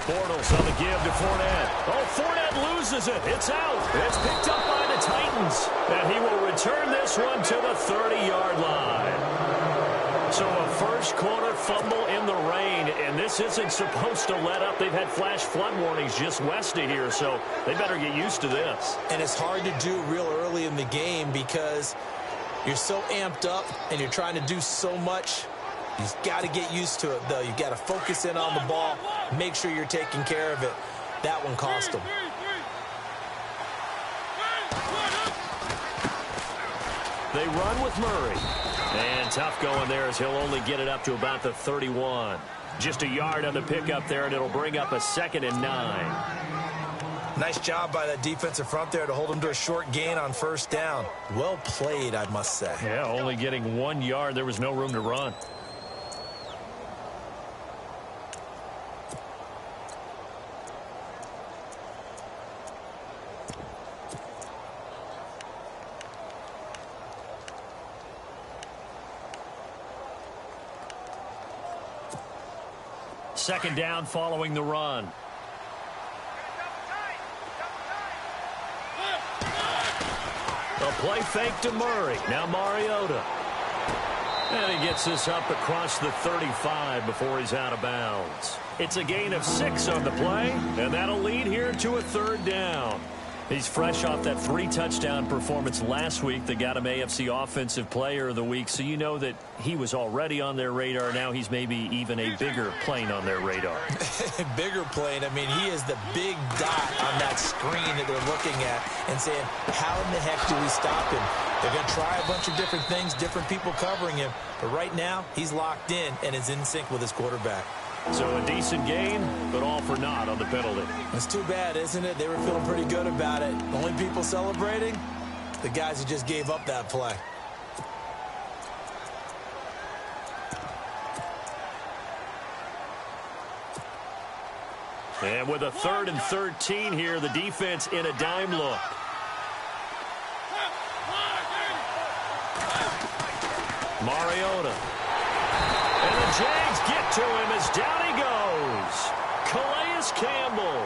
Bortles on the give to Fournette. Oh, Fournette loses it. It's out. It's picked up by the Titans. And he will return this one to the 30-yard line. So a first-quarter fumble in the rain, and this isn't supposed to let up. They've had flash flood warnings just west of here, so they better get used to this. And it's hard to do real early in the game because you're so amped up and you're trying to do so much. You've got to get used to it, though. You've got to focus in on the ball, make sure you're taking care of it. That one cost them. They run with Murray. And tough going there as he'll only get it up to about the 31. Just a yard on the pickup there, and it'll bring up a 2nd and 9. Nice job by that defensive front there to hold him to a short gain on first down. Well played, I must say. Yeah, only getting 1 yard. There was no room to run. Second down following the run. A play fake to Murray. Now Mariota. And he gets this up across the 35 before he's out of bounds. It's a gain of 6 on the play, and that'll lead here to a 3rd down. He's fresh off that 3-touchdown performance last week that got him AFC Offensive Player of the Week, so you know that he was already on their radar. Now he's maybe even a bigger plane on their radar. Bigger plane. I mean, he is the big dot on that screen that they're looking at and saying, how in the heck do we stop him? They're going to try a bunch of different things, different people covering him. But right now, he's locked in and is in sync with his quarterback. So a decent gain, but all for naught on the penalty. It's too bad, isn't it? They were feeling pretty good about it. The only people celebrating, the guys who just gave up that play. And with a 3rd and 13 here, the defense in a dime look. Mariota. And the Jags get to him as down he goes. Calais Campbell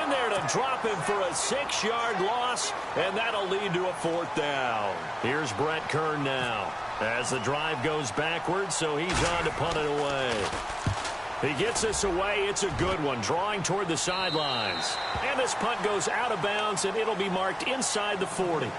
in there to drop him for a 6-yard loss, and that'll lead to a 4th down. Here's Brett Kern now as the drive goes backwards, so he's on to punt it away. He gets this away. It's a good one, drawing toward the sidelines. And this punt goes out of bounds, and it'll be marked inside the 40.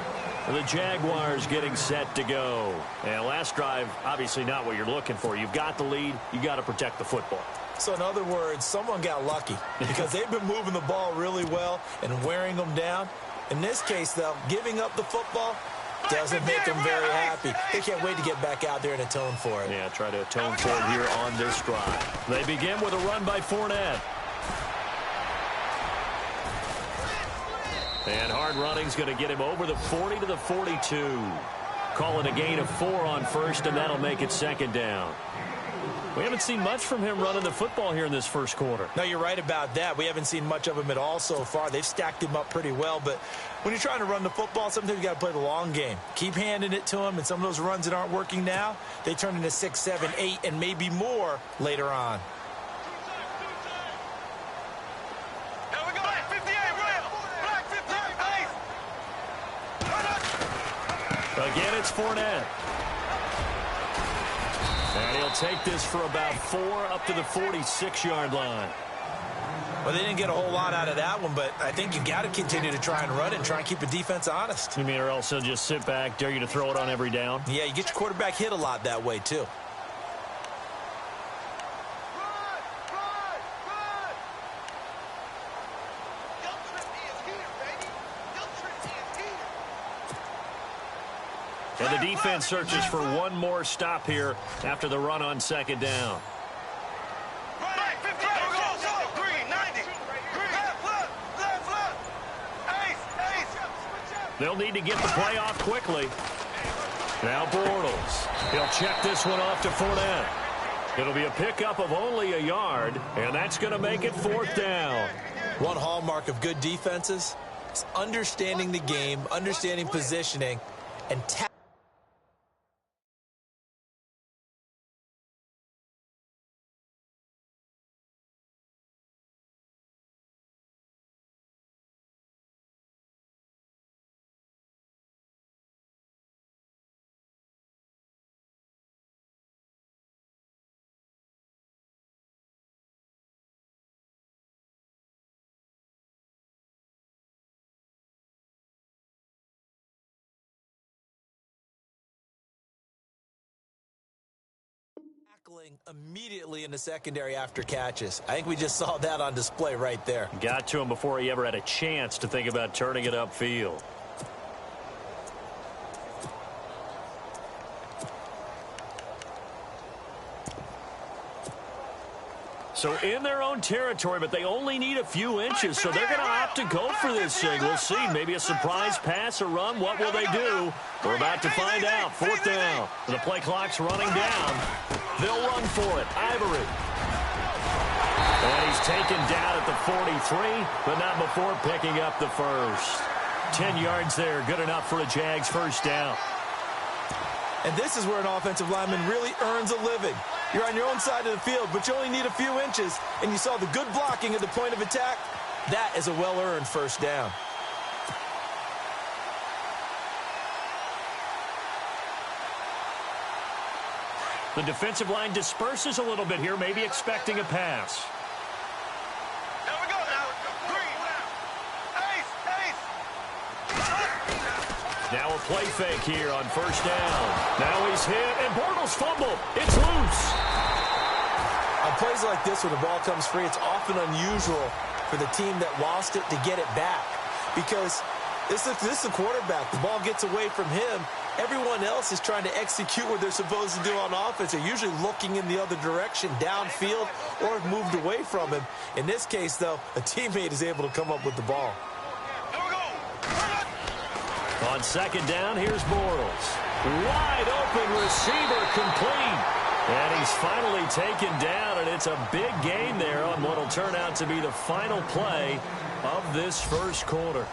The Jaguars getting set to go. And last drive, obviously not what you're looking for. You've got the lead. You got to protect the football. So in other words, someone got lucky because they've been moving the ball really well and wearing them down. In this case, though, giving up the football doesn't make them very happy. They can't wait to get back out there and atone for it. Yeah, try to atone for it here on this drive. They begin with a run by Fournette. And hard running's going to get him over the 40 to the 42. Call it a gain of 4 on first, and that'll make it 2nd down. We haven't seen much from him running the football here in this first quarter. No, you're right about that. We haven't seen much of him at all so far. They've stacked him up pretty well, but when you're trying to run the football, sometimes you got to play the long game. Keep handing it to him, and some of those runs that aren't working now, they turn into 6, 7, 8, and maybe more later on. Again, it's Fournette. And he'll take this for about 4 up to the 46-yard line. Well, they didn't get a whole lot out of that one, but I think you got to continue to try and run it and try and keep the defense honest. You mean or else they'll just sit back, dare you to throw it on every down? Yeah, you get your quarterback hit a lot that way, too. And the defense searches for one more stop here after the run on 2nd down. They'll need to get the play off quickly. Now Bortles. He'll check this one off to Fournette. It'll be a pickup of only a yard, and that's going to make it 4th down. One hallmark of good defenses is understanding the game, understanding positioning, and tackling immediately in the secondary after catches. I think we just saw that on display right there. Got to him before he ever had a chance to think about turning it upfield. So in their own territory, but they only need a few inches, so they're going to opt to go for this thing. We'll see. Maybe a surprise pass or run. What will they do? We're about to find out. 4th down. The play clock's running down. They'll run for it. Ivory. And he's taken down at the 43, but not before picking up the first. 10 yards there. Good enough for a Jags first down. And this is where an offensive lineman really earns a living. You're on your own side of the field, but you only need a few inches, and you saw the good blocking at the point of attack. That is a well-earned first down. The defensive line disperses a little bit here, maybe expecting a pass. Here we go now. Green. Ace. Now a play fake here on first down. Now he's hit, and Bortles fumble. It's loose. On plays like this where the ball comes free, it's often unusual for the team that lost it to get it back because this is the quarterback. The ball gets away from him. Everyone else is trying to execute what they're supposed to do on offense. They're usually looking in the other direction, downfield, or have moved away from him. In this case, though, a teammate is able to come up with the ball. On second down, here's Bortles. Wide open receiver, complete. And he's finally taken down, and it's a big gain there on what will turn out to be the final play of this first quarter.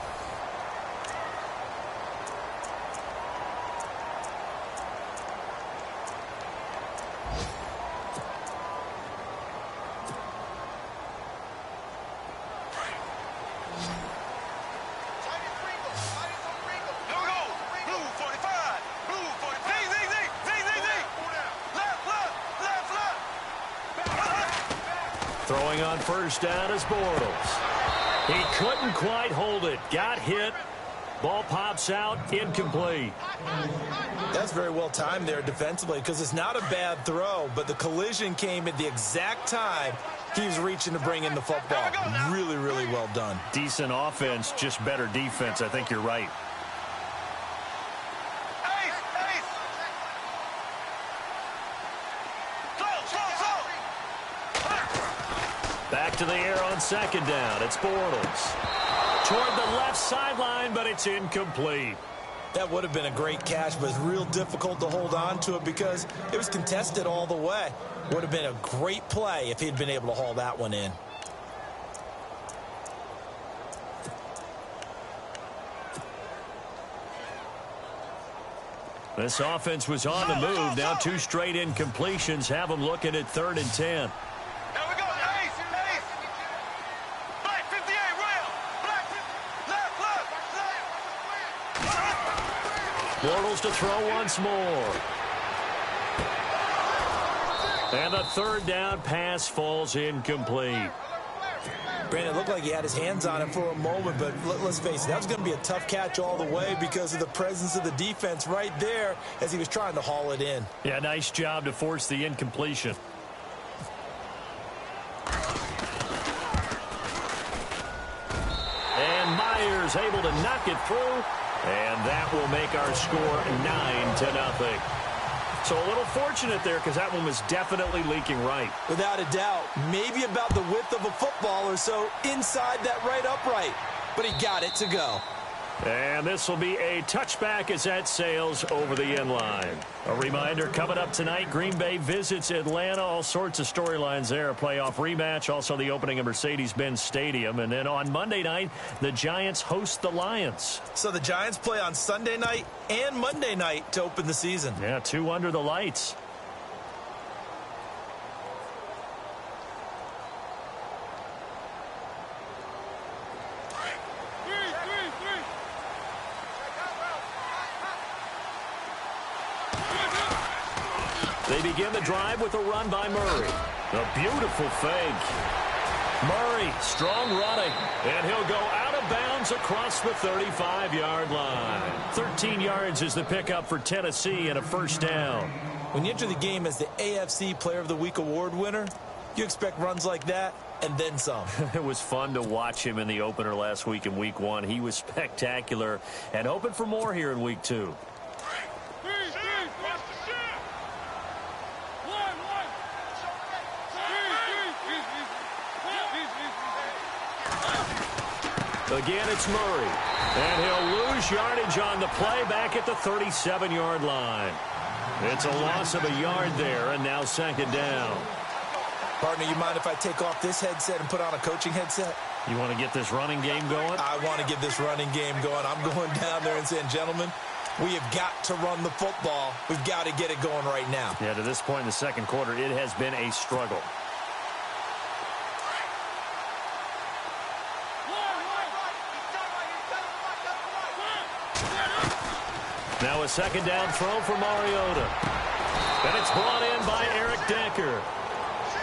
Throwing on first down is Bortles. He couldn't quite hold it. Got hit. Ball pops out. Incomplete. That's very well timed there defensively because it's not a bad throw, but the collision came at the exact time he was reaching to bring in the football. Really, really well done. Decent offense, just better defense. I think you're right. Back to the air on second down. It's Bortles. Toward the left sideline, but it's incomplete. That would have been a great catch, but it's real difficult to hold on to it because it was contested all the way. Would have been a great play if he'd been able to haul that one in. This offense was on the move. Now 2 straight incompletions have them looking at 3rd and 10. Bortles to throw once more. And the 3rd down pass falls incomplete. Brandon, it looked like he had his hands on it for a moment, but let's face it, that was going to be a tough catch all the way because of the presence of the defense right there as he was trying to haul it in. Yeah, nice job to force the incompletion. And Myers able to knock it through. And that will make our score 9-0. So a little fortunate there because that one was definitely leaking right. Without a doubt. Maybe about the width of a football or so inside that right upright. But he got it to go. And this will be a touchback as that sails over the end line. A reminder, coming up tonight, Green Bay visits Atlanta. All sorts of storylines there. A playoff rematch, also the opening of Mercedes-Benz Stadium. And then on Monday night, the Giants host the Lions. So the Giants play on Sunday night and Monday night to open the season. Yeah, 2 under the lights. They begin the drive with a run by Murray. A beautiful fake. Murray, strong running, and he'll go out of bounds across the 35-yard line. 13 yards is the pickup for Tennessee and a first down. When you enter the game as the AFC Player of the Week award winner, you expect runs like that and then some. It was fun to watch him in the opener last week in Week 1. He was spectacular and hoping for more here in Week 2. Again, it's Murray. And he'll lose yardage on the play back at the 37-yard line. It's a loss of a yard there, and now second down. Partner, you mind if I take off this headset and put on a coaching headset? You want to get this running game going? I want to get this running game going. I'm going down there and saying, gentlemen, we have got to run the football. We've got to get it going right now. Yeah, to this point in the second quarter, it has been a struggle. Now a second down throw for Mariota. And it's brought in by Eric Decker.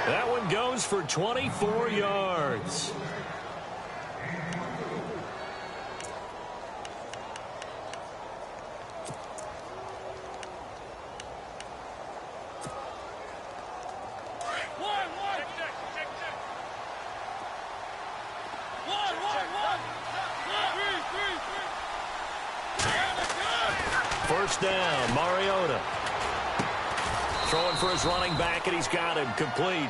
That one goes for 24 yards. First down, Mariota. Throwing for his running back, and he's got him complete.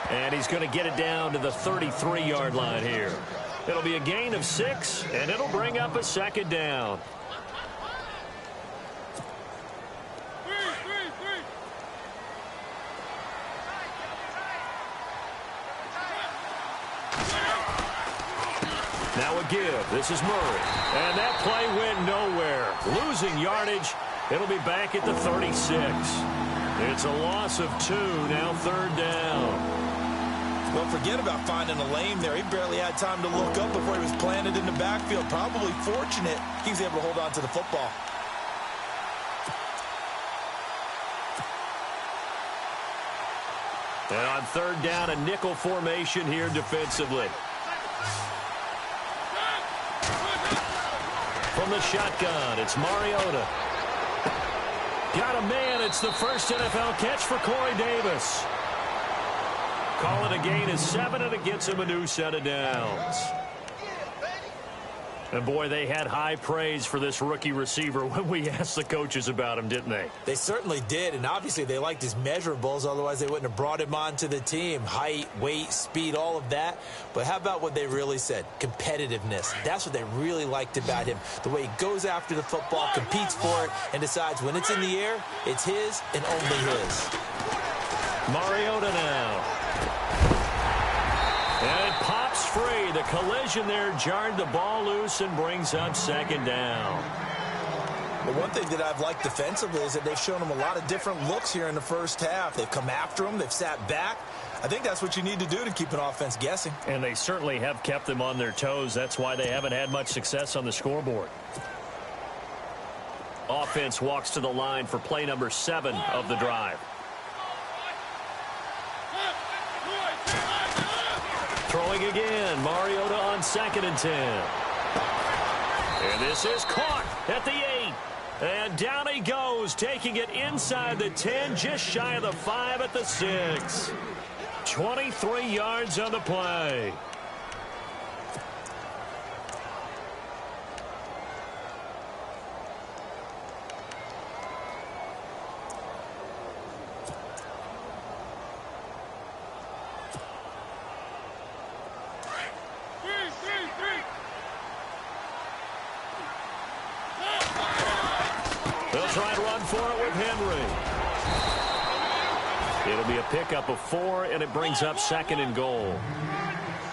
And he's going to get it down to the 33-yard line here. It'll be a gain of 6, and it'll bring up a second down. Now a give. This is Murray. And that play went nowhere. Losing yardage. It'll be back at the 36. It's a loss of 2. Now third down. Well, forget about finding a lane there. He barely had time to look up before he was planted in the backfield. Probably fortunate he was able to hold on to the football. And on third down, a nickel formation here defensively. From the shotgun, it's Mariota. Got a man. It's the first NFL catch for Corey Davis. Call it a gain of 7, and it gets him a new set of downs. And, boy, they had high praise for this rookie receiver when we asked the coaches about him, didn't they? They certainly did, and obviously they liked his measurables. Otherwise, they wouldn't have brought him onto the team. Height, weight, speed, all of that. But how about what they really said? Competitiveness. That's what they really liked about him. The way he goes after the football, competes for it, and decides when it's in the air, it's his and only his. Mariota now. And it pops free. The collision there jarred the ball loose and brings up second down. Well, one thing that I've liked defensively is that they've shown him a lot of different looks here in the first half. They've come after him. They've sat back. I think that's what you need to do to keep an offense guessing. And they certainly have kept them on their toes. That's why they haven't had much success on the scoreboard. Offense walks to the line for play number 7 of the drive. Throwing again, Mariota on 2nd and 10. And this is caught at the 8. And down he goes, taking it inside the 10, just shy of the 5 at the 6. 23 yards on the play. They'll try to run for it with Henry. It'll be a pickup of 4, and it brings up 2nd and goal.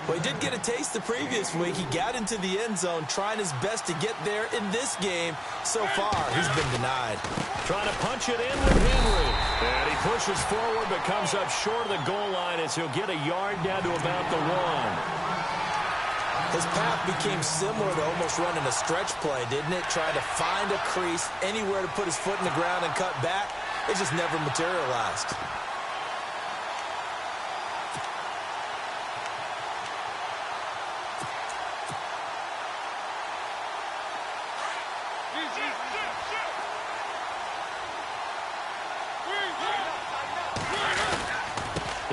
Well, he did get a taste the previous week. He got into the end zone, trying his best to get there in this game. So far, he's been denied. Trying to punch it in with Henry. And he pushes forward, but comes up short of the goal line as he'll get a yard down to about the 1. His path became similar to almost running a stretch play, didn't it? Trying to find a crease, anywhere to put his foot in the ground and cut back. It just never materialized.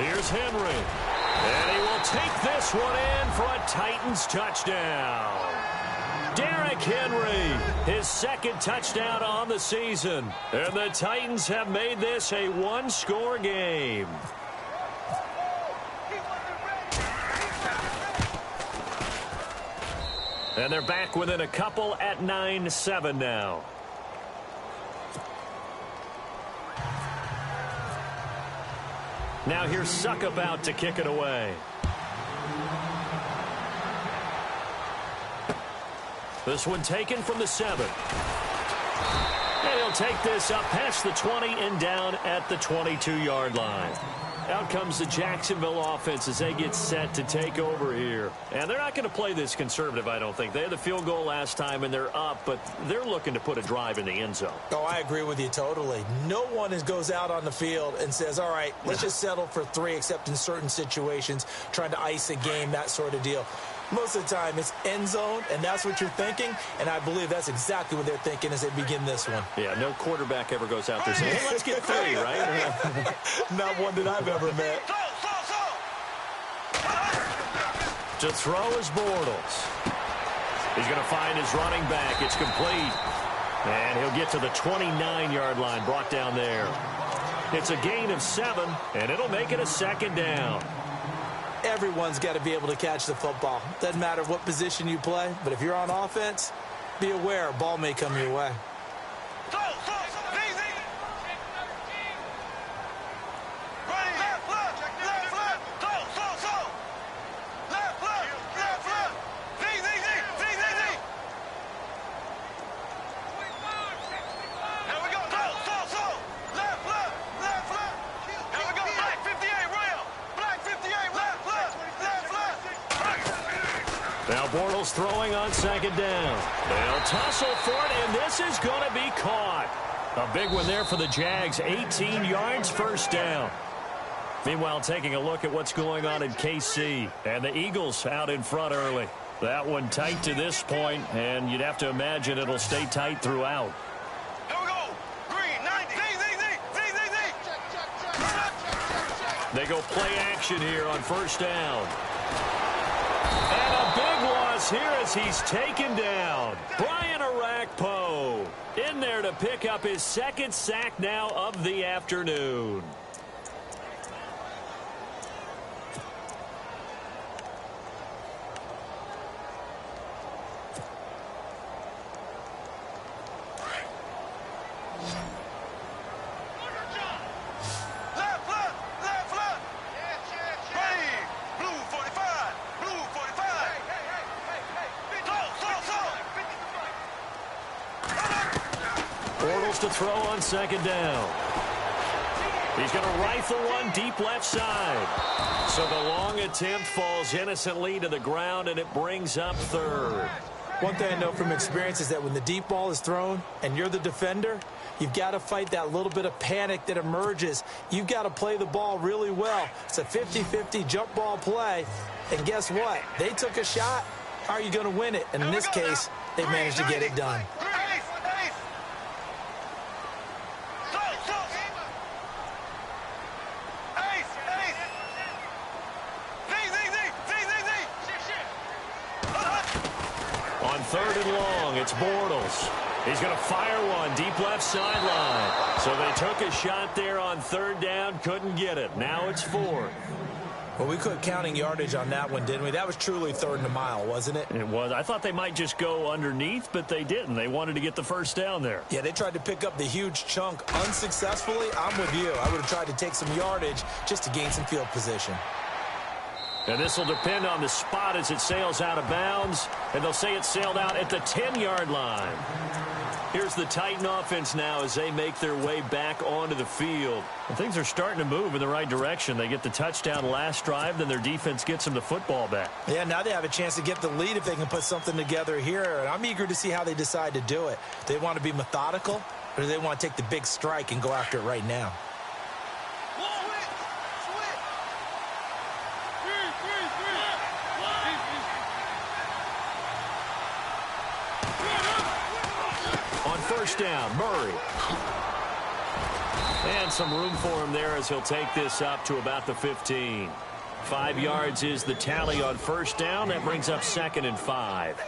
Here's Henry. And he will take this one in for a Titans touchdown. Derrick Henry, his second touchdown on the season. And the Titans have made this a one-score game. And they're back within a couple at 9-7 now. Now here's Suck about to kick it away. This one taken from the 7. And he'll take this up past the 20 and down at the 22-yard line. Out comes the Jacksonville offense as they get set to take over here. And they're not going to play this conservative, I don't think. They had the field goal last time, and they're up, but they're looking to put a drive in the end zone. Oh, I agree with you totally. No one goes out on the field and says, all right, let's just settle for 3, except in certain situations, trying to ice a game, that sort of deal. Most of the time, it's end zone, and that's what you're thinking, and I believe that's exactly what they're thinking as they begin this one. Yeah, no quarterback ever goes out there saying, hey, let's get 3, right? Not one that I've ever met. To throw is Bortles. He's going to find his running back. It's complete. And he'll get to the 29-yard line, brought down there. It's a gain of 7, and it'll make it a second down. Everyone's got to be able to catch the football. Doesn't matter what position you play, but if you're on offense, be aware a ball may come your way. Now Bortles throwing on second down. They'll tussle for it, and this is going to be caught. A big one there for the Jags. 18 yards, first down. Meanwhile, taking a look at what's going on in KC. And the Eagles out in front early. That one tight to this point, and you'd have to imagine it'll stay tight throughout. Here we go. Green, 90. They go play action here on first down. And a big loss here as he's taken down. Brian Arakpo in there to pick up his second sack now of the afternoon. Bortles to throw on second down. He's going to rifle one deep left side. So the long attempt falls innocently to the ground, and it brings up third. One thing I know from experience is that when the deep ball is thrown and you're the defender, you've got to fight that little bit of panic that emerges. You've got to play the ball really well. It's a 50-50 jump ball play. And guess what? They took a shot. How are you going to win it? And in this case, they managed to get it done. On third and long, it's Bortles. He's going to fire one deep left sideline. So they took a shot there on third down, couldn't get it. Now it's fourth. Well, we quit counting yardage on that one, didn't we? That was truly third and a mile, wasn't it? It was. I thought they might just go underneath, but they didn't. They wanted to get the first down there. Yeah, they tried to pick up the huge chunk unsuccessfully. I'm with you. I would have tried to take some yardage just to gain some field position. And this will depend on the spot as it sails out of bounds. And they'll say it sailed out at the 10-yard line. Here's the Titan offense now as they make their way back onto the field. And things are starting to move in the right direction. They get the touchdown last drive, then their defense gets them the football back. Yeah, now they have a chance to get the lead if they can put something together here. And I'm eager to see how they decide to do it. Do they want to be methodical, or do they want to take the big strike and go after it right now? First down, Murray. And some room for him there as he'll take this up to about the 15. 5 yards is the tally on first down. That brings up 2nd and 5.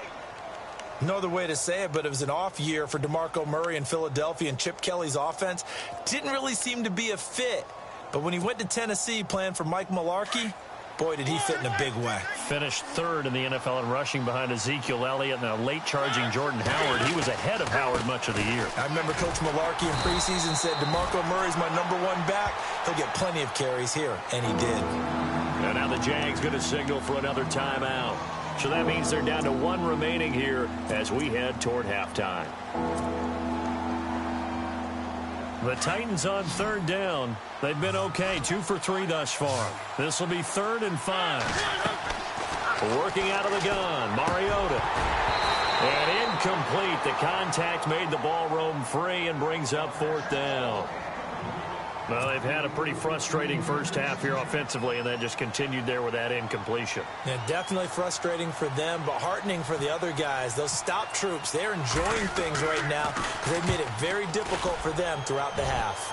No other way to say it, but it was an off year for DeMarco Murray in Philadelphia, and Chip Kelly's offense didn't really seem to be a fit. But when he went to Tennessee playing for Mike Mularkey, boy, did he fit in a big way. Finished 3rd in the NFL in rushing behind Ezekiel Elliott and a late-charging Jordan Howard. He was ahead of Howard much of the year. I remember Coach Mularkey in preseason said, DeMarco Murray's my #1 back. He'll get plenty of carries here, and he did. And now the Jags going to signal for another timeout. So that means they're down to 1 remaining here as we head toward halftime. The Titans on 3rd down. They've been okay, 2 for 3 thus far. This will be 3rd and 5. Working out of the gun, Mariota. And incomplete. The contact made the ball roam free and brings up 4th down. Well, they've had a pretty frustrating first half here offensively, and that just continued there with that incompletion. Yeah, definitely frustrating for them, but heartening for the other guys. Those stop troops, they're enjoying things right now because they've made it very difficult for them throughout the half.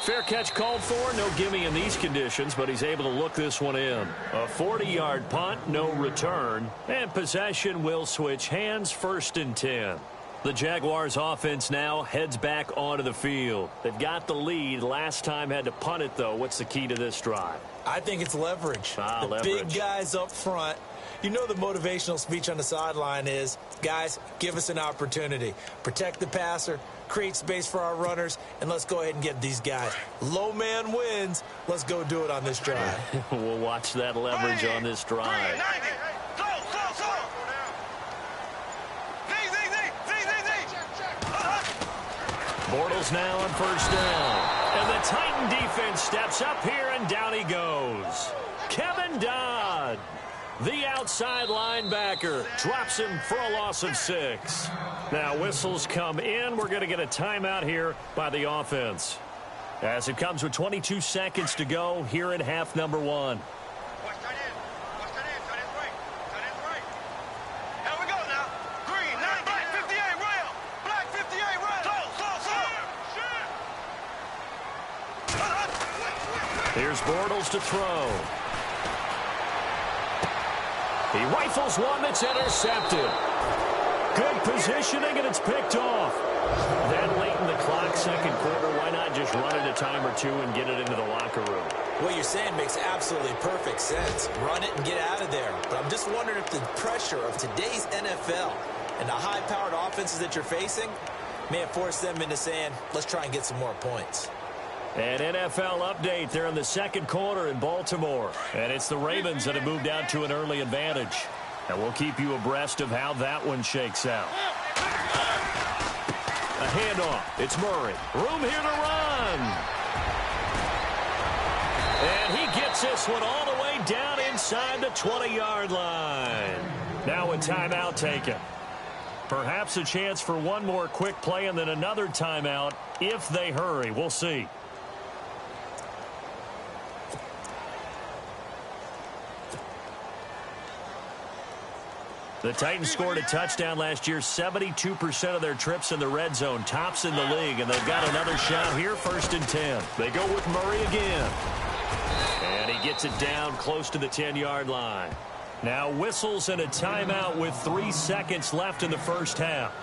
Fair catch called for, no gimme in these conditions, but he's able to look this one in. A 40-yard punt, no return, and possession will switch hands, 1st and 10. The Jaguars offense now heads back onto the field. They've got the lead. Last time had to punt it, though. What's the key to this drive? I think it's leverage. The leverage. Big guys up front. You know the motivational speech on the sideline is, guys, give us an opportunity. Protect the passer, create space for our runners, and let's go ahead and get these guys. Low man wins. Let's go do it on this drive. We'll watch that leverage on this drive. Bortles now on 1st down. And the Titan defense steps up here, and down he goes. Kevin Dodd, the outside linebacker, drops him for a loss of 6. Now whistles come in. We're going to get a timeout here by the offense, as it comes with 22 seconds to go here in half number 1. Here's Bortles to throw. He rifles one that's intercepted. Good positioning, and it's picked off. That late in the clock, 2nd quarter, why not just run it a time or 2 and get it into the locker room? What you're saying makes absolutely perfect sense. Run it and get out of there. But I'm just wondering if the pressure of today's NFL and the high-powered offenses that you're facing may have forced them into saying, let's try and get some more points. An NFL update there in the 2nd quarter in Baltimore. And it's the Ravens that have moved out to an early advantage. And we'll keep you abreast of how that one shakes out. A handoff. It's Murray. Room here to run. And he gets this one all the way down inside the 20-yard line. Now a timeout taken. Perhaps a chance for one more quick play and then another timeout if they hurry. We'll see. The Titans scored a touchdown last year, 72% of their trips in the red zone, tops in the league, and they've got another shot here, 1st and 10. They go with Murray again. And he gets it down close to the 10-yard line. Now whistles and a timeout with 3 seconds left in the first half.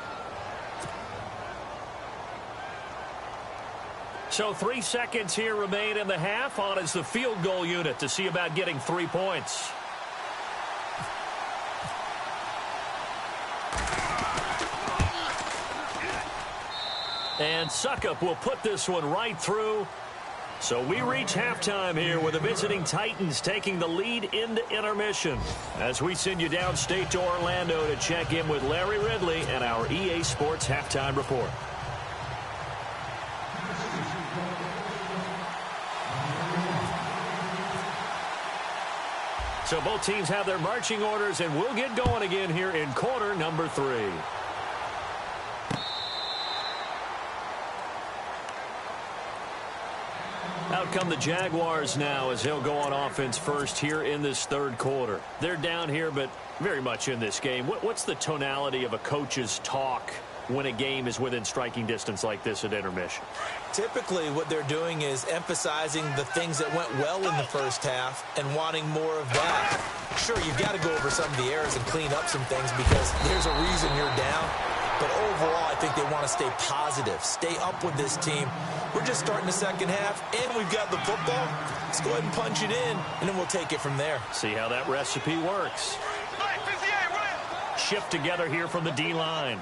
So 3 seconds here remain in the half. On is the field goal unit to see about getting 3 points. And Suckup will put this one right through. So we reach halftime here with the visiting Titans taking the lead into intermission. As we send you downstate to Orlando to check in with Larry Ridley and our EA Sports Halftime Report. So both teams have their marching orders, and we'll get going again here in quarter number 3. Out come the Jaguars now as he'll go on offense first here in this 3rd quarter. They're down here, but very much in this game. What's the tonality of a coach's talk when a game is within striking distance like this at intermission? Typically, what they're doing is emphasizing the things that went well in the first half and wanting more of that. Sure, you've got to go over some of the errors and clean up some things because there's a reason you're down. But overall, I think they want to stay positive, stay up with this team. We're just starting the second half, and we've got the football. Let's go ahead and punch it in, and then we'll take it from there. See how that recipe works. Shift together here from the D-line.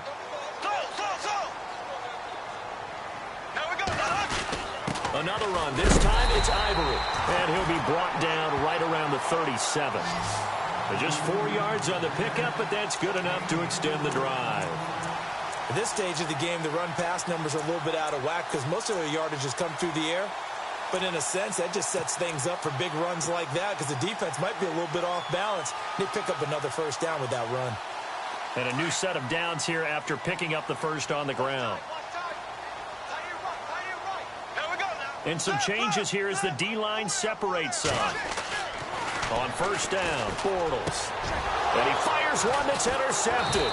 Another run. This time it's Ivory. And he'll be brought down right around the 37. Just 4 yards on the pickup, but that's good enough to extend the drive. At this stage of the game, the run-pass numbers are a little bit out of whack because most of their yardage has come through the air. But in a sense, that just sets things up for big runs like that because the defense might be a little bit off balance. They pick up another first down with that run. And a new set of downs here after picking up the first on the ground. And some changes here as the D-line separates some. On first down, Bortles. And he fires one that's intercepted.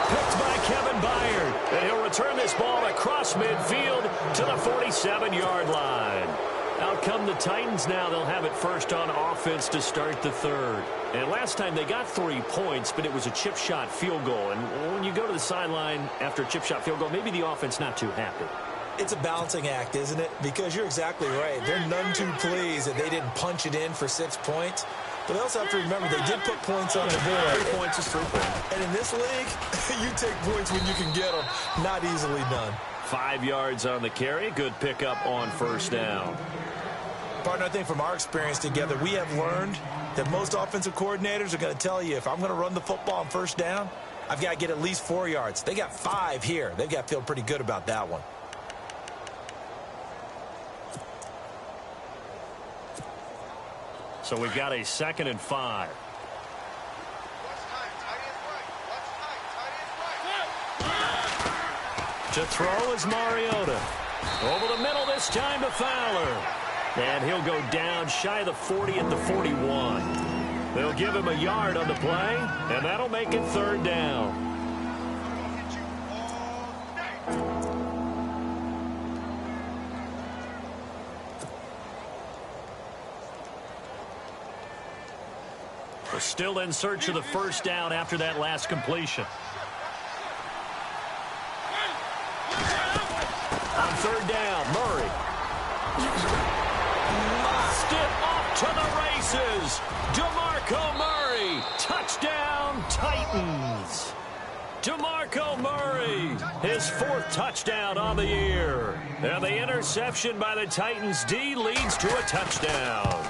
Picked by Kevin Byard. And he'll return this ball across midfield to the 47-yard line. Out come the Titans now. They'll have it first on offense to start the third. And last time they got 3 points, but it was a chip shot field goal. And when you go to the sideline after a chip shot field goal, maybe the offense not too happy. It's a balancing act, isn't it? Because you're exactly right. They're none too pleased that they didn't punch it in for 6 points. But they also have to remember they did put points on the board. 3 points is 3 points. And in this league, you take points when you can get them. Not easily done. 5 yards on the carry. Good pickup on first down. Partner, I think from our experience together, we have learned that most offensive coordinators are going to tell you, if I'm going to run the football on first down, I've got to get at least 4 yards. They got 5 here. They've got to feel pretty good about that one. So we've got a 2nd and 5. To throw is Mariota. Over the middle this time to Fowler. And he'll go down shy of the 40 at the 41. They'll give him a yard on the play, and that'll make it 3rd down. We're still in search of the first down after that last completion. On 3rd down, Murray. Stiff off to the races. DeMarco Murray. Touchdown, Titans. DeMarco Murray, his 4th touchdown on the year. And the interception by the Titans D leads to a touchdown.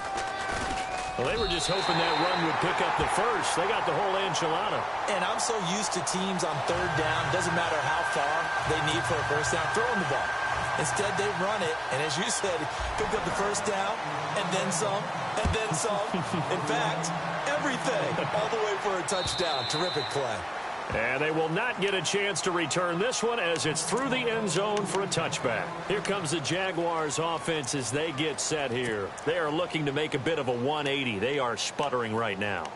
Well, they were just hoping that run would pick up the first. They got the whole enchilada. And I'm so used to teams on 3rd down, doesn't matter how far they need for a first down, throwing the ball. Instead, they run it, and as you said, pick up the first down, and then some, and then some. In fact, everything, all the way for a touchdown. Terrific play. And they will not get a chance to return this one as it's through the end zone for a touchback. Here comes the Jaguars offense as they get set here. They are looking to make a bit of a 180. They are sputtering right now.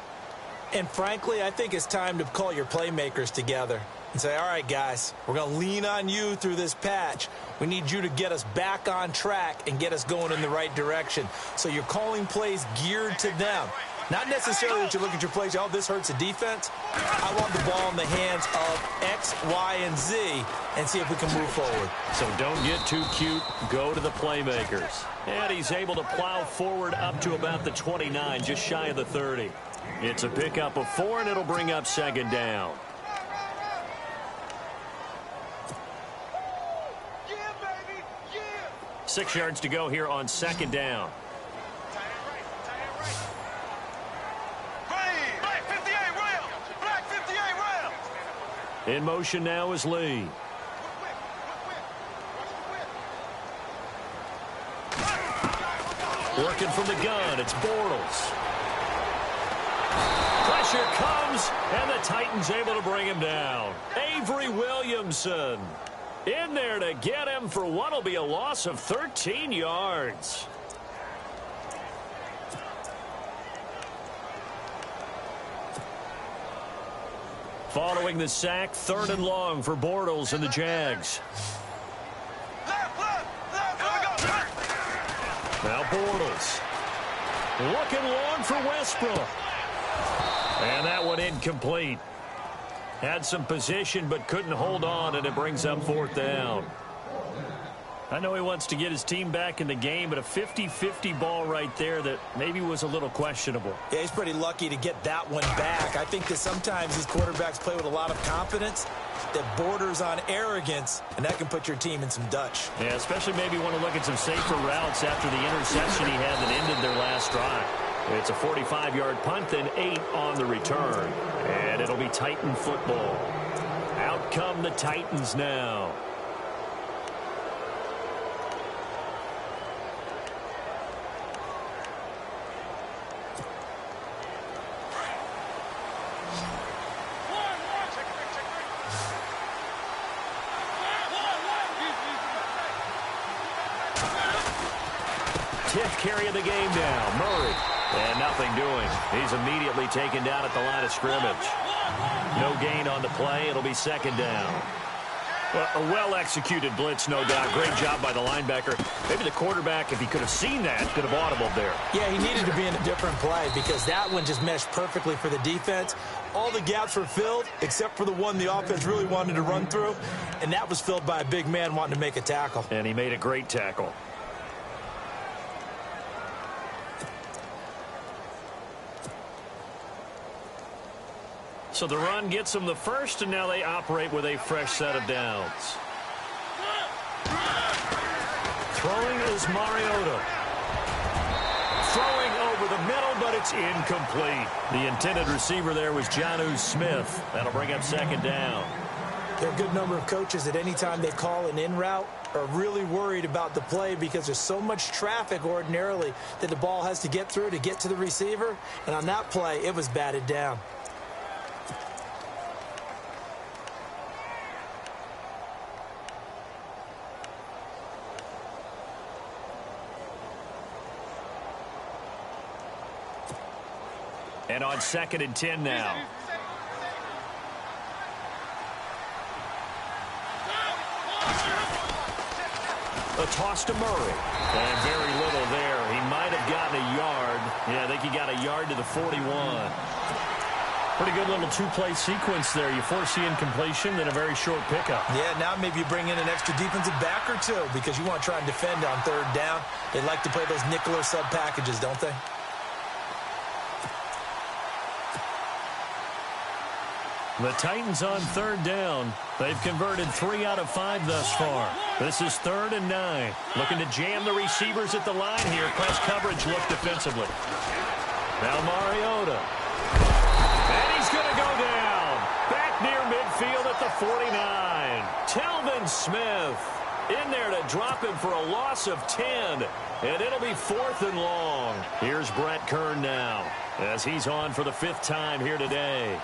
And frankly, I think it's time to call your playmakers together and say, all right, guys, we're going to lean on you through this patch. We need you to get us back on track and get us going in the right direction. So you're calling plays geared to them. Not necessarily that you look at your plays, oh, this hurts the defense. I want the ball in the hands of X, Y, and Z and see if we can move forward. So don't get too cute. Go to the playmakers. And he's able to plow forward up to about the 29, just shy of the 30. It's a pickup of 4, and it'll bring up 2nd down. Yeah, baby, yeah. 6 yards to go here on 2nd down. In motion now is Lee. Working from the gun, it's Bortles. Pressure comes, and the Titans able to bring him down. Avery Williamson in there to get him for what will be a loss of 13 yards. Following the sack, 3rd and long for Bortles and the Jags. Now Bortles. Looking long for Westbrook. And that one incomplete. Had some position but couldn't hold on, and it brings up 4th down. I know he wants to get his team back in the game, but a 50-50 ball right there that maybe was a little questionable. Yeah, he's pretty lucky to get that one back. I think that sometimes these quarterbacks play with a lot of confidence that borders on arrogance, and that can put your team in some Dutch. Yeah, especially maybe want to look at some safer routes after the interception he had that ended their last drive. It's a 45-yard punt, then 8 on the return. And it'll be Titan football. Out come the Titans now. Fifth carry of the game now. Murray. And nothing doing. He's immediately taken down at the line of scrimmage. No gain on the play. It'll be 2nd down. Well, a well-executed blitz, no doubt. Great job by the linebacker. Maybe the quarterback, if he could have seen that, could have audibled there. Yeah, he needed to be in a different play because that one just meshed perfectly for the defense. All the gaps were filled except for the one the offense really wanted to run through, and that was filled by a big man wanting to make a tackle. And he made a great tackle. So the run gets them the first, and now they operate with a fresh set of downs. Throwing is Mariota. Throwing over the middle, but it's incomplete. The intended receiver there was Jonnu Smith. That'll bring up 2nd down. There are a good number of coaches that any time they call an in route are really worried about the play because there's so much traffic ordinarily that the ball has to get through to get to the receiver. And on that play, it was batted down. And on 2nd and 10 now. A toss to Murray. And very little there. He might have gotten a yard. Yeah, I think he got a yard to the 41. Pretty good little 2-play sequence there. You force the incompletion, then a very short pickup. Yeah, now maybe you bring in an extra defensive back or two because you want to try and defend on 3rd down. They like to play those nickel or sub packages, don't they? The Titans on 3rd down. They've converted 3 out of 5 thus far. This is 3rd and 9. Looking to jam the receivers at the line here. Press coverage look defensively. Now Mariota. And he's going to go down. Back near midfield at the 49. Telvin Smith in there to drop him for a loss of 10. And it'll be 4th and long. Here's Brett Kern now as he's on for the 5th time here today.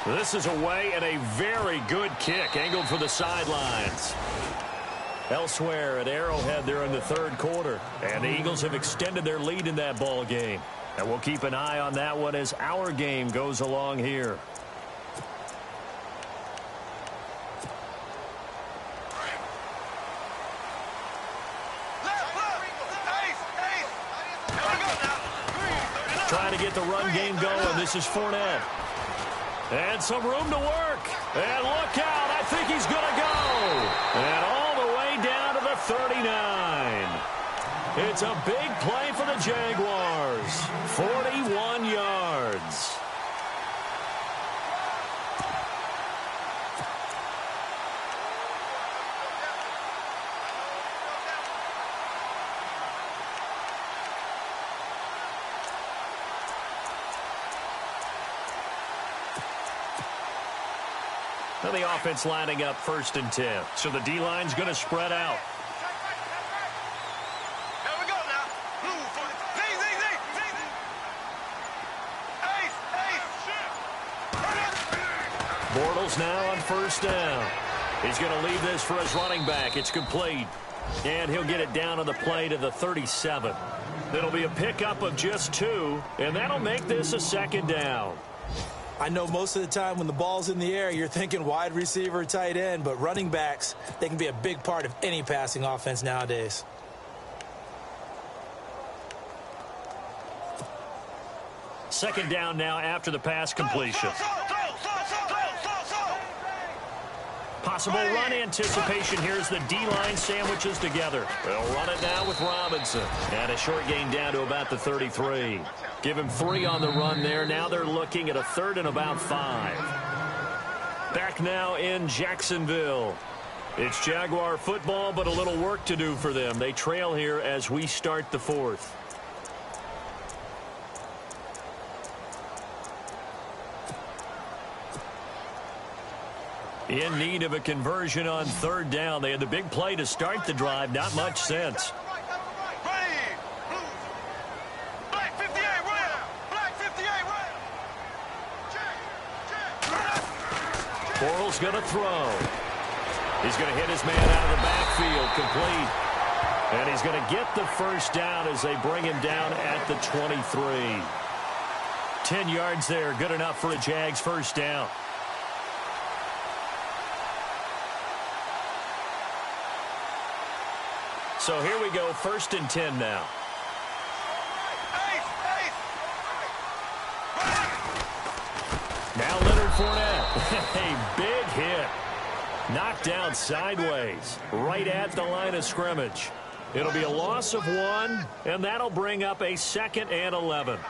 This is away and a very good kick angled for the sidelines. Elsewhere at Arrowhead, they're in the 3rd quarter. And the Eagles have extended their lead in that ball game. And we'll keep an eye on that one as our game goes along here. Trying to get the run game going. This is Fournette. And some room to work. And look out. I think he's going to go. And all the way down to the 39. It's a big play for the Jaguars. 41 yards. Now the offense lining up 1st and 10. So the D-line's going to spread out. Here we go now. Bortles now on 1st down. He's going to leave this for his running back. It's complete. And he'll get it down on the play to the 37. It'll be a pickup of just 2, and that'll make this a 2nd down. I know most of the time when the ball's in the air, you're thinking wide receiver, tight end, but running backs, they can be a big part of any passing offense nowadays. Second down now after the pass completion. Possible run anticipation. Here's the D-line sandwiches together. They'll run it now with Robinson. And a short gain down to about the 33. Give him 3 on the run there. Now they're looking at a 3rd and about 5. Back now in Jacksonville. It's Jaguar football, but a little work to do for them. They trail here as we start the 4th. In need of a conversion on 3rd down. They had the big play to start the drive. Not much sense. Bortles going to throw. He's going to hit his man out of the backfield, complete. And he's going to get the 1st down as they bring him down at the 23. 10 yards there, good enough for a Jags 1st down. So here we go, 1st and 10 now. Now Leonard Fournette. A big hit. Knocked down sideways, right at the line of scrimmage. It'll be a loss of 1, and that'll bring up a 2nd and 11.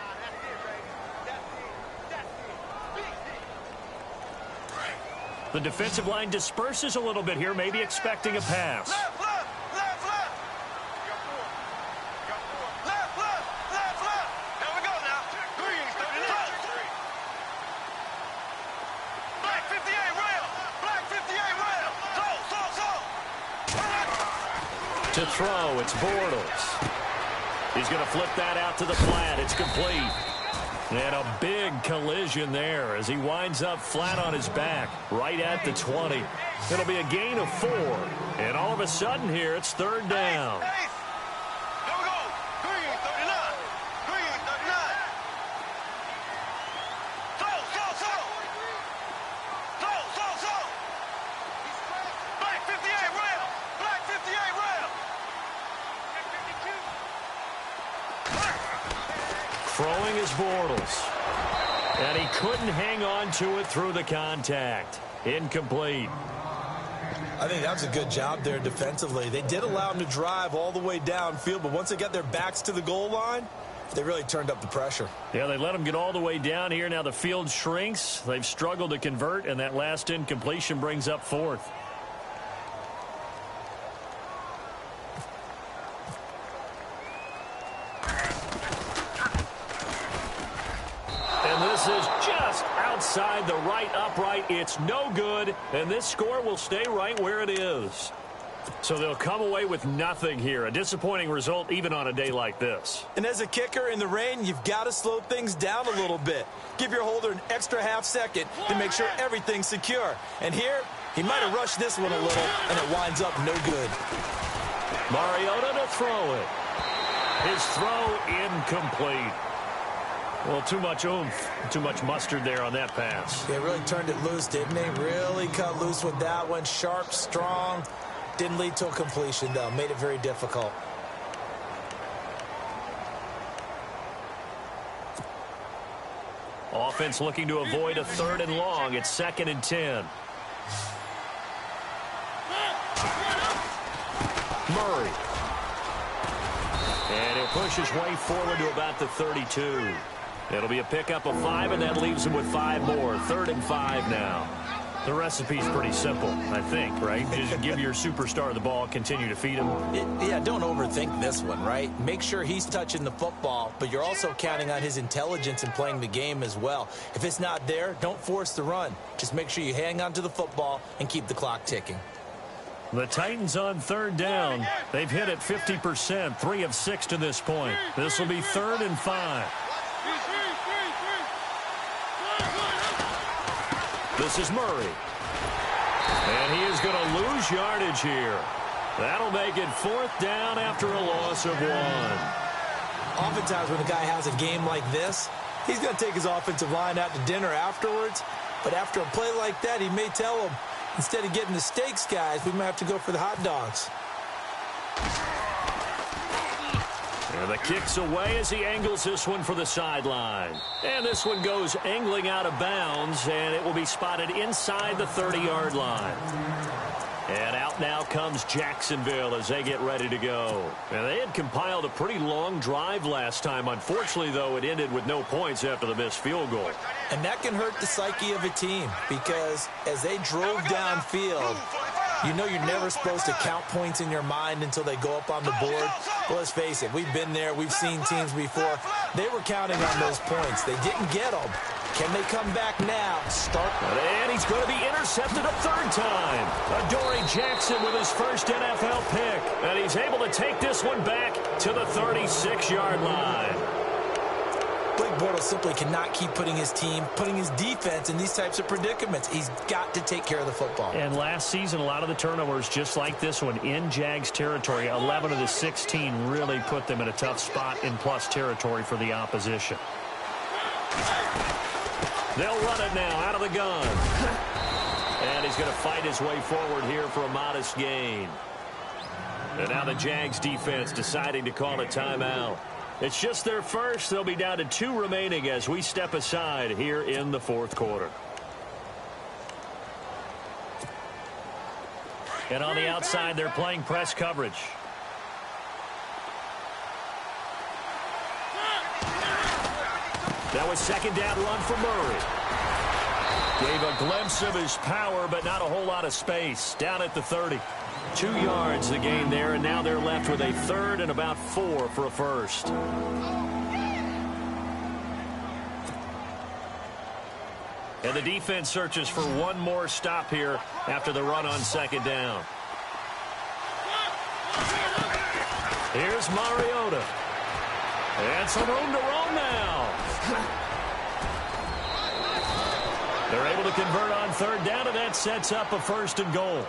The defensive line disperses a little bit here, maybe expecting a pass. To throw, it's Bortles. He's going to flip that out to the flat. It's complete. And a big collision there as he winds up flat on his back, right at the 20. It'll be a gain of 4. And all of a sudden here, it's 3rd down. Throwing is Bortles. And he couldn't hang on to it through the contact. Incomplete. I think that was a good job there defensively. They did allow him to drive all the way downfield, but once they got their backs to the goal line, they really turned up the pressure. Yeah, they let him get all the way down here. Now the field shrinks. They've struggled to convert, and that last incompletion brings up 4th. Is just outside the right upright. It's no good, and this score will stay right where it is. So they'll come away with nothing here. A disappointing result even on a day like this. And as a kicker in the rain, you've got to slow things down a little bit. Give your holder an extra half-second to make sure everything's secure. And here, he might have rushed this one a little, and it winds up no good. Mariota to throw it. His throw incomplete. Well, too much oomph, too much mustard there on that pass. They really turned it loose, didn't they? Really cut loose with that one. Sharp, strong. Didn't lead to a completion, though. Made it very difficult. Offense looking to avoid a 3rd and long. It's 2nd and 10. Murray. And he'll push his way forward to about the 32. It'll be a pickup of 5, and that leaves him with 5 more. 3rd and 5 now. The recipe's pretty simple, I think, right? Just give your superstar the ball, continue to feed him. Yeah, don't overthink this one, right? Make sure he's touching the football, but you're also counting on his intelligence in playing the game as well. If it's not there, don't force the run. Just make sure you hang on to the football and keep the clock ticking. The Titans on 3rd down. They've hit it 50%, 3 of 6 to this point. This will be 3rd and 5. This is Murray. And he is going to lose yardage here. That'll make it 4th down after a loss of 1. oftentimes when a guy has a game like this, he's going to take his offensive line out to dinner afterwards. But after a play like that, he may tell them, instead of getting the steaks, guys, we might have to go for the hot dogs. And the kick's away as he angles this one for the sideline. And this one goes angling out of bounds, and it will be spotted inside the 30-yard line. And out now comes Jacksonville as they get ready to go. And they had compiled a pretty long drive last time. Unfortunately, though, it ended with no points after the missed field goal. And that can hurt the psyche of a team because as they drove downfield, you know you're never supposed to count points in your mind until they go up on the board. But let's face it, we've been there. We've seen teams before. They were counting on those points. They didn't get them. Can they come back now? And he's going to be intercepted a third time. Adoree Jackson with his first NFL pick. And he's able to take this one back to the 36-yard line. Blake Bortles simply cannot keep putting his defense in these types of predicaments. He's got to take care of the football. And last season, a lot of the turnovers, just like this one, in Jags territory, 11 of the 16 really put them in a tough spot in plus territory for the opposition. They'll run it now out of the gun. And he's going to fight his way forward here for a modest gain. And now the Jags defense deciding to call a timeout. It's just their first. They'll be down to 2 remaining as we step aside here in the fourth quarter. And on the outside, they're playing press coverage. That was second down run for Murray. Gave a glimpse of his power, but not a whole lot of space. Down at the 30. 2 yards the gain there, and now they're left with a third and about 4 for a first. And the defense searches for one more stop here after the run on second down. Here's Mariota. And some room to roam now. They're able to convert on third down, and that sets up a first and goal.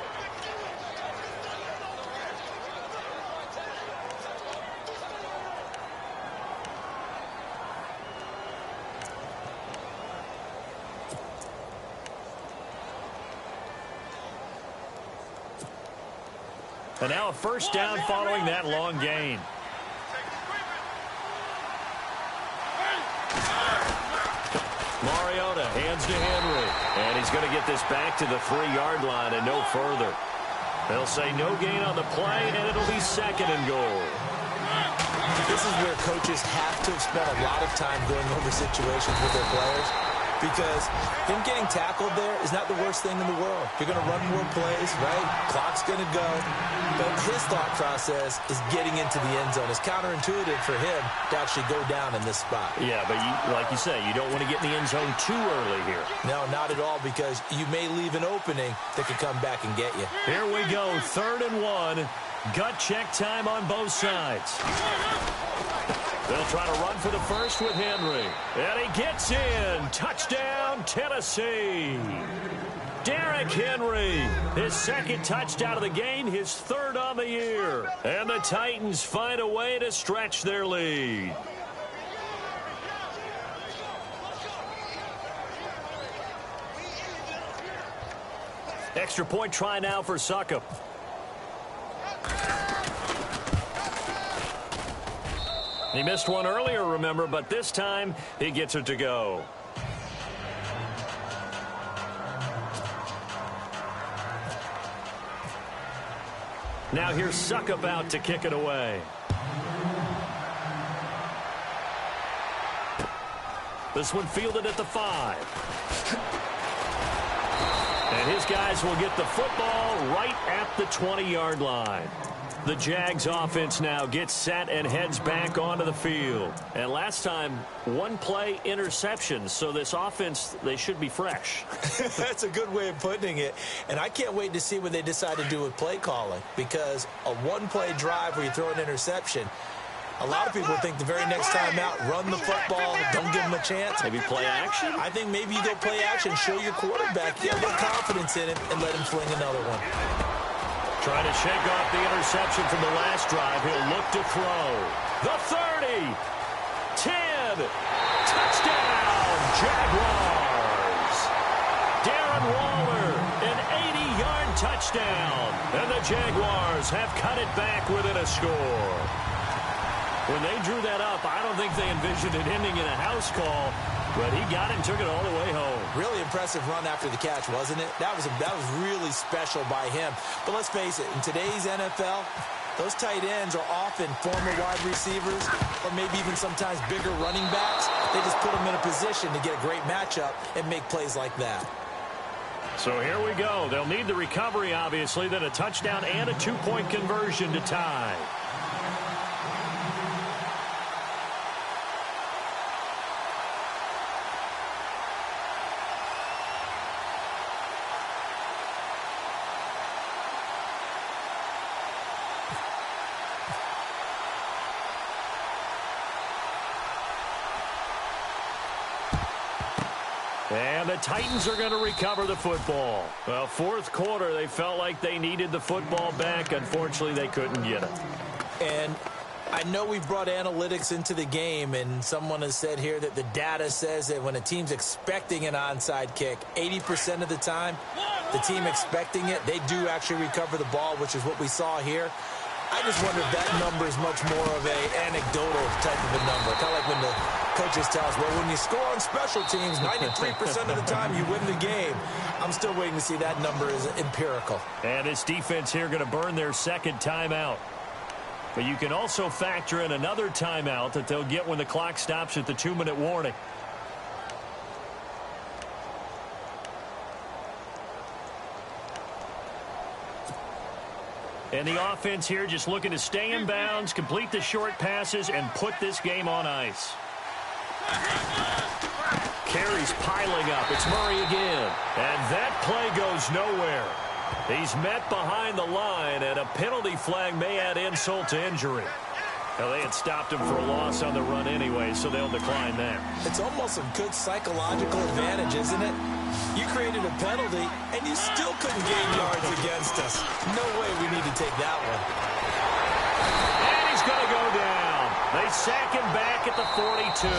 And now a first down following that long gain. Mariota hands to Henry. And he's going to get this back to the 3-yard line and no further. They'll say no gain on the play, and it'll be second and goal. This is where coaches have to have spent a lot of time going over situations with their players, because him getting tackled there is not the worst thing in the world. You're going to run more plays, right? Clock's going to go. But his thought process is getting into the end zone. It's counterintuitive for him to actually go down in this spot. Yeah, but like you say, you don't want to get in the end zone too early here. No, not at all, because you may leave an opening that could come back and get you. Here we go, 3rd and 1. Gut check time on both sides. They'll try to run for the first with Henry. And he gets in. Touchdown, Tennessee. Derrick Henry, his second touchdown of the game, his 3rd on the year. And the Titans find a way to stretch their lead. Extra point try now for Succop. He missed one earlier, remember, but this time he gets it to go. Now here's Succop out to kick it away. This one fielded at the 5. And his guys will get the football right at the 20-yard line. The Jags offense now gets set and heads back onto the field. And last time, 1 play interception. So this offense, they should be fresh. That's a good way of putting it. And I can't wait to see what they decide to do with play calling. Because a 1-play drive where you throw an interception, a lot of people think the very next time out, run the football, don't give them a chance. Maybe play action? I think maybe you go play action, show your quarterback, you have a little confidence in him, and let him fling another one. Trying to shake off the interception from the last drive. He'll look to throw. The 30. 10. Touchdown, Jaguars. Darren Waller, an 80-yard touchdown. And the Jaguars have cut it back within a score. When they drew that up, I don't think they envisioned it ending in a house call, but he got it and took it all the way home. Really impressive run after the catch, wasn't it? That was really special by him. But let's face it, in today's NFL, those tight ends are often former wide receivers or maybe even sometimes bigger running backs. They just put them in a position to get a great matchup and make plays like that. So here we go. They'll need the recovery, obviously, then a touchdown and a two-point conversion to tie. And the Titans are going to recover the football. Well, fourth quarter, they felt like they needed the football back. Unfortunately, they couldn't get it. And I know we've brought analytics into the game, and someone has said here that the data says that when a team's expecting an onside kick, 80% of the time, the team expecting it, they do actually recover the ball, which is what we saw here. I just wonder if that number is much more of an anecdotal type of a number. Kind of like when the coaches tell us, well, when you score on special teams, 93% of the time you win the game. I'm still waiting to see that number is empirical. And this defense here going to burn their second timeout. But you can also factor in another timeout that they'll get when the clock stops at the 2-minute warning. And the offense here just looking to stay in bounds, complete the short passes, and put this game on ice. Carries piling up. It's Murray again. And that play goes nowhere. He's met behind the line, and a penalty flag may add insult to injury. Now, they had stopped him for a loss on the run anyway, so they'll decline that. It's almost a good psychological advantage, isn't it? You created a penalty, and you still couldn't gain yards against us. No way we need to take that one. And he's going to go down. They sack him back at the 42.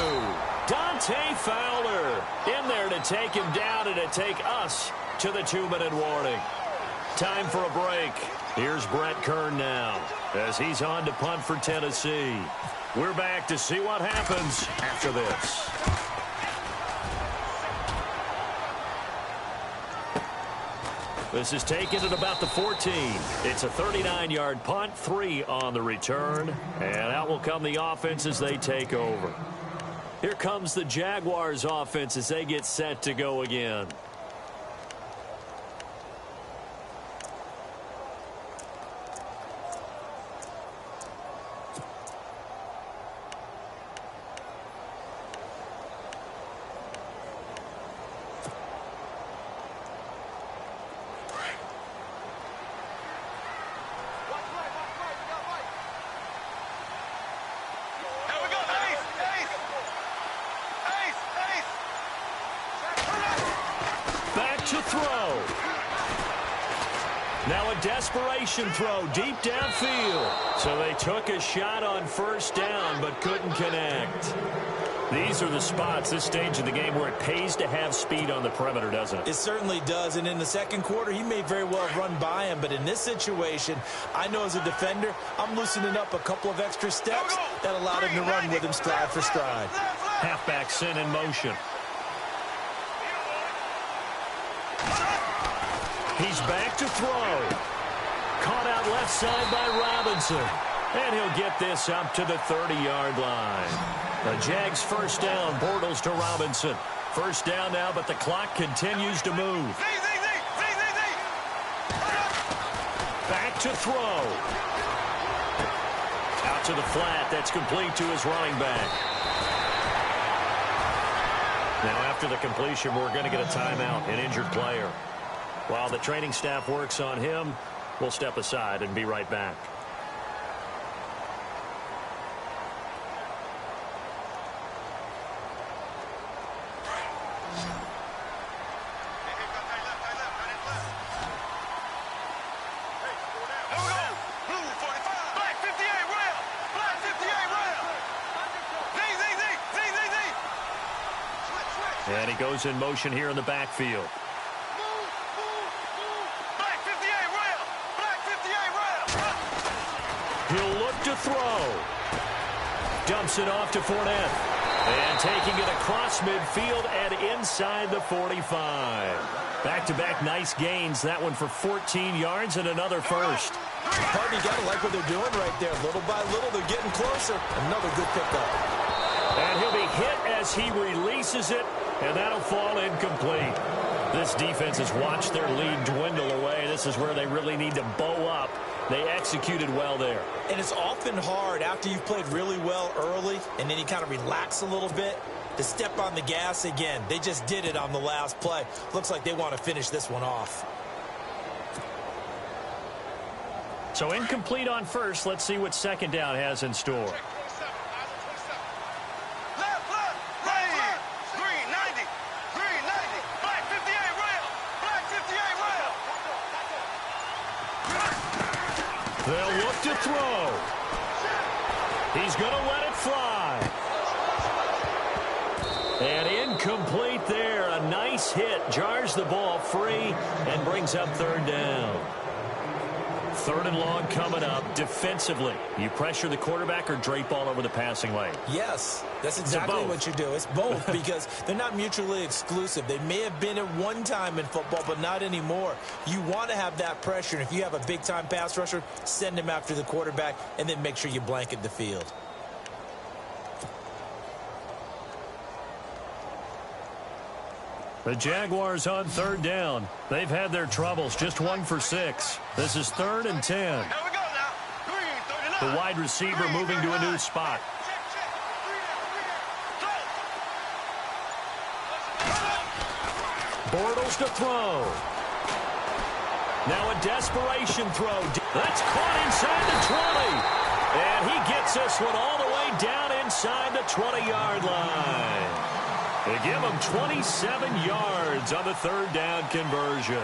Dante Fowler in there to take him down and to take us to the 2-minute warning. Time for a break. Here's Brett Kern now as he's on to punt for Tennessee. We're back to see what happens after this. This is taken at about the 14. It's a 39-yard punt, 3 on the return. And out will come the offense as they take over. Here comes the Jaguars offense as they get set to go again. To throw. Now a desperation throw deep downfield. So they took a shot on first down but couldn't connect. These are the spots, this stage of the game, where it pays to have speed on the perimeter, doesn't it? It certainly does. And in the second quarter, he may very well have run by him. But in this situation, I know as a defender, I'm loosening up a couple of extra steps that allowed him to run with him stride for stride. Halfback sent in motion. He's back to throw. Caught out left side by Robinson. And he'll get this up to the 30-yard line. The Jags first down. Bortles to Robinson. First down now, but the clock continues to move. Back to throw. Out to the flat. That's complete to his running back. Now after the completion, we're going to get a timeout, an injured player. While the training staff works on him, we'll step aside and be right back. And he goes in motion here in the backfield. Black 58 rail. Black 58 rail. He'll look to throw. Dumps it off to Fournette. And taking it across midfield and inside the 45. Back-to-back nice gains. That one for 14 yards and another first. Pardon, you got to like what they're doing right there. Little by little, they're getting closer. Another good pickup. And he'll be hit as he releases it, and that'll fall incomplete. This defense has watched their lead dwindle away. This is where they really need to bow up. They executed well there. And it's often hard after you've played really well early and then you kind of relax a little bit to step on the gas again. They just did it on the last play. Looks like they want to finish this one off. So incomplete on first. Let's see what second down has in store. They'll look to throw. He's going to let it fly. And incomplete there. A nice hit. Jars the ball free and brings up third down. Third and long coming up. Defensively, you pressure the quarterback or drape all over the passing lane? Yes, that's exactly what you do. It's both because they're not mutually exclusive. They may have been at one time in football, but not anymore. You want to have that pressure, and if you have a big-time pass rusher, send him after the quarterback, and then make sure you blanket the field. The Jaguars on third down. They've had their troubles. Just 1 for 6. This is 3rd and 10. The wide receiver moving to a new spot. Bortles to throw. Now a desperation throw. That's caught inside the 20. And he gets this one all the way down inside the 20-yard line. They give him 27 yards on the third down conversion.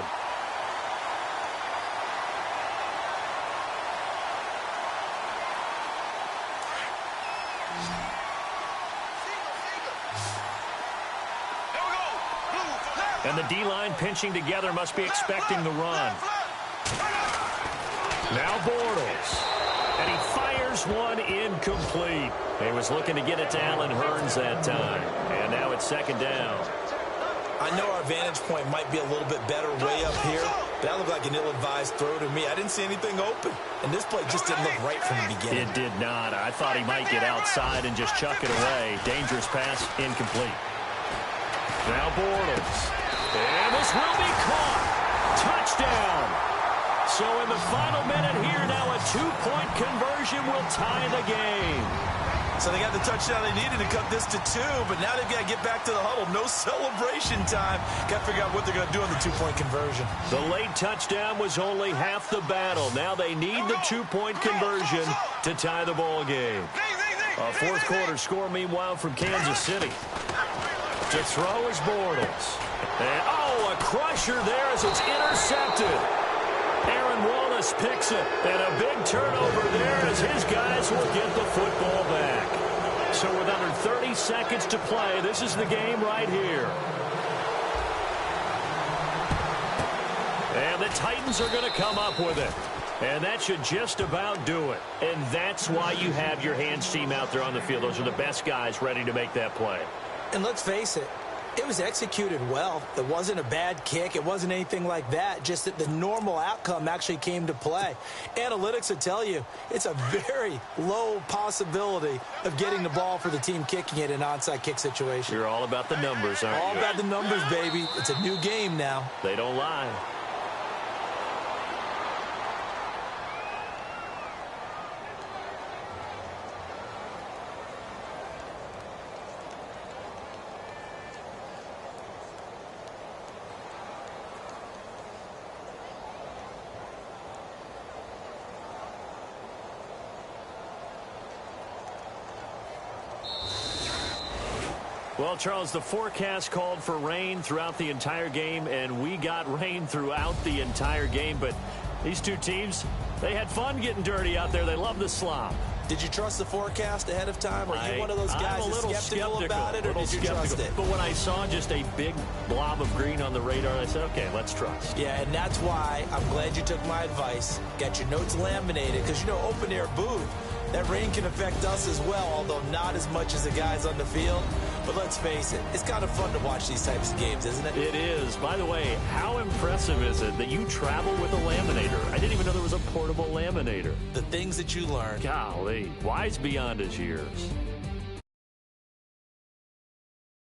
And the D-line pinching together must be expecting the run. Now Bortles. And he fires one incomplete. He was looking to get it to Allen Hurns that time. And now it's second down. I know our vantage point might be a little bit better way up here, but that looked like an ill-advised throw to me. I didn't see anything open, and this play just didn't look right from the beginning. It did not. I thought he might get outside and just chuck it away. Dangerous pass, incomplete. Now Bortles. And this will be caught. Touchdown. So in the final minute here, now a 2-point conversion will tie the game. So they got the touchdown they needed to cut this to 2, but now they've got to get back to the huddle. No celebration time. Got to figure out what they're going to do on the 2-point conversion. The late touchdown was only half the battle. Now they need the 2-point conversion to tie the ball game. A fourth quarter score, meanwhile, from Kansas City. To throw is Bortles. And, a crusher there as it's intercepted. Aaron Wallace picks it, and a big turnover there as his guys will get the football back. So with under 30 seconds to play, this is the game right here. And the Titans are going to come up with it. And that should just about do it. And that's why you have your hands team out there on the field. Those are the best guys ready to make that play. And let's face it, it was executed well. It wasn't a bad kick. It wasn't anything like that. Just that the normal outcome actually came to play. Analytics will tell you it's a very low possibility of getting the ball for the team kicking it in an onside kick situation. You're all about the numbers, aren't you? All about the numbers, baby. It's a new game now. They don't lie. Well, Charles, the forecast called for rain throughout the entire game, and we got rain throughout the entire game. But These two teams, they had fun getting dirty out there. They love the slop. Did you trust the forecast ahead of time? Are you one of those guys that's skeptical about it, or did you trust it? But when I saw just a big blob of green on the radar, I said, okay, let's trust. Yeah, and that's why I'm glad you took my advice. Got your notes laminated, because, you know, open-air booth, that rain can affect us as well, although not as much as the guys on the field. But let's face it, it's kind of fun to watch these types of games, isn't it? It is. By the way, how impressive is it that you travel with a laminator? I didn't even know there was a portable laminator. The things that you learn. Golly, wise beyond his years.